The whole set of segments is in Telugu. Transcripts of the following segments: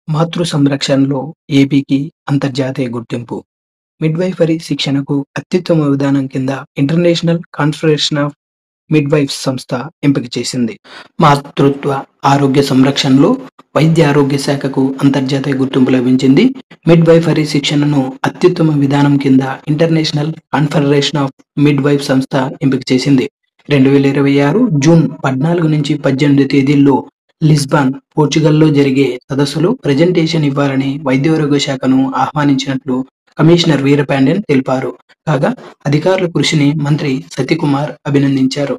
మాతృ సంరక్షణలో ఏపీకి అంతర్జాతీయ గుర్తింపు. మిడ్‌వైఫరీ శిక్షణకు అత్యుత్తమ విధానం కింద ఇంటర్నేషనల్ కాన్ఫెడరేషన్ ఆఫ్ మిడ్‌వైఫ్స్ సంస్థ ఎంపిక చేసింది. మాతృత్వ ఆరోగ్య సంరక్షణలో వైద్య ఆరోగ్య శాఖకు అంతర్జాతీయ గుర్తింపు లభించింది. మిడ్‌వైఫరీ శిక్షణను అత్యుత్తమ విధానం కింద ఇంటర్నేషనల్ కాన్ఫెడరేషన్ ఆఫ్ మిడ్‌వైఫ్ సంస్థ ఎంపిక చేసింది. 2026 జూన్ 14-18 తేదీల్లో లిస్బన్, పోర్చుగల్లో జరిగే సదస్సులో ప్రెజెంటేషన్ ఇవ్వాలని వైద్యారోగ్య శాఖను ఆహ్వానించినట్లు కమిషనర్ వీరపాండ్యన్ తెలిపారు. కాగా అధికారుల కృషిని మంత్రి సత్యకుమార్ అభినందించారు.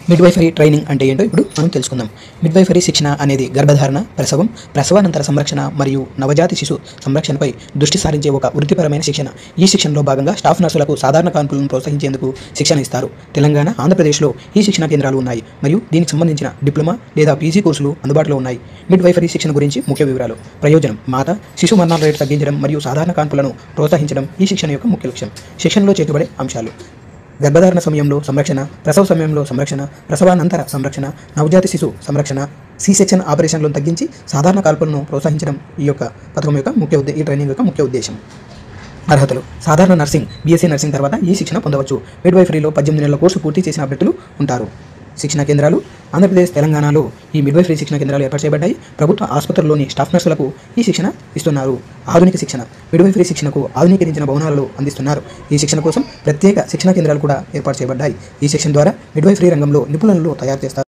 మిడ్‌వైఫరీ ట్రైనింగ్ అంటే ఏంటో ఇప్పుడు మనం తెలుసుకుందాం. మిడ్‌వైఫరీ శిక్షణ అనేది గర్భధారణ, ప్రసవం, ప్రసవానంతర సంరక్షణ మరియు నవజాత శిశు సంరక్షణపై దృష్టి సారించే ఒక వృత్తిపరమైన శిక్షణ. ఈ శిక్షణలో భాగంగా స్టాఫ్ నర్సులకు సాధారణ కాన్పులను ప్రోత్సహించేందుకు శిక్షణ ఇస్తారు. తెలంగాణ, ఆంధ్రప్రదేశ్లో ఈ శిక్షణ కేంద్రాలు ఉన్నాయి మరియు దీనికి సంబంధించిన డిప్లొమా లేదా పీజీ కోర్సులు అందుబాటులో ఉన్నాయి. మిడ్‌వైఫరీ శిక్షణ గురించి ముఖ్య వివరాలు. ప్రయోజనం: మాత, శిశు మరణాల రేటు తగ్గించడం మరియు సాధారణ కాన్పులను ప్రోత్సహించడం ఈ శిక్షణ యొక్క ముఖ్య లక్ష్యం. శిక్షణలో చేర్చబడే అంశాలు: గర్భధారణ సమయంలో సంరక్షణ, ప్రసవ సమయంలో సంరక్షణ, ప్రసవానంతర సంరక్షణ, నవజాత శిశు సంరక్షణ, సి సెక్షన్ ఆపరేషన్లను తగ్గించి సాధారణ కాల్పులను ప్రోత్సహించడం ఈ యొక్క పథకం యొక్క ఈ ట్రైనింగ్ యొక్క ముఖ్య ఉద్దేశం. అర్హతలు: సాధారణ నర్సింగ్, బీఎస్సీ నర్సింగ్ తర్వాత ఈ శిక్షణ పొందవచ్చు. మిడ్‌వైఫరీలో 18 నెలల కోర్సు పూర్తి చేసిన అభ్యర్థులు ఉంటారు. శిక్షణ కేంద్రాలు: ఆంధ్రప్రదేశ్, తెలంగాణలో ఈ మిడ్‌వైఫరీ శిక్షణ కేంద్రాలు ఏర్పాటు చేయబడ్డాయి. ప్రభుత్వ ఆసుపత్రుల్లోని స్టాఫ్ నర్సులకు ఈ శిక్షణ ఇస్తున్నారు. ఆధునిక శిక్షణ: మిడ్‌వైఫరీ శిక్షణకు ఆధునీకరించిన భవనాలలో అందిస్తున్నారు. ఈ శిక్షణ కోసం ప్రత్యేక శిక్షణ కేంద్రాలు కూడా ఏర్పాటు చేయబడ్డాయి. ఈ శిక్షణ ద్వారా మిడ్‌వైఫరీ రంగంలో నిపుణులను తయారు చేస్తారు.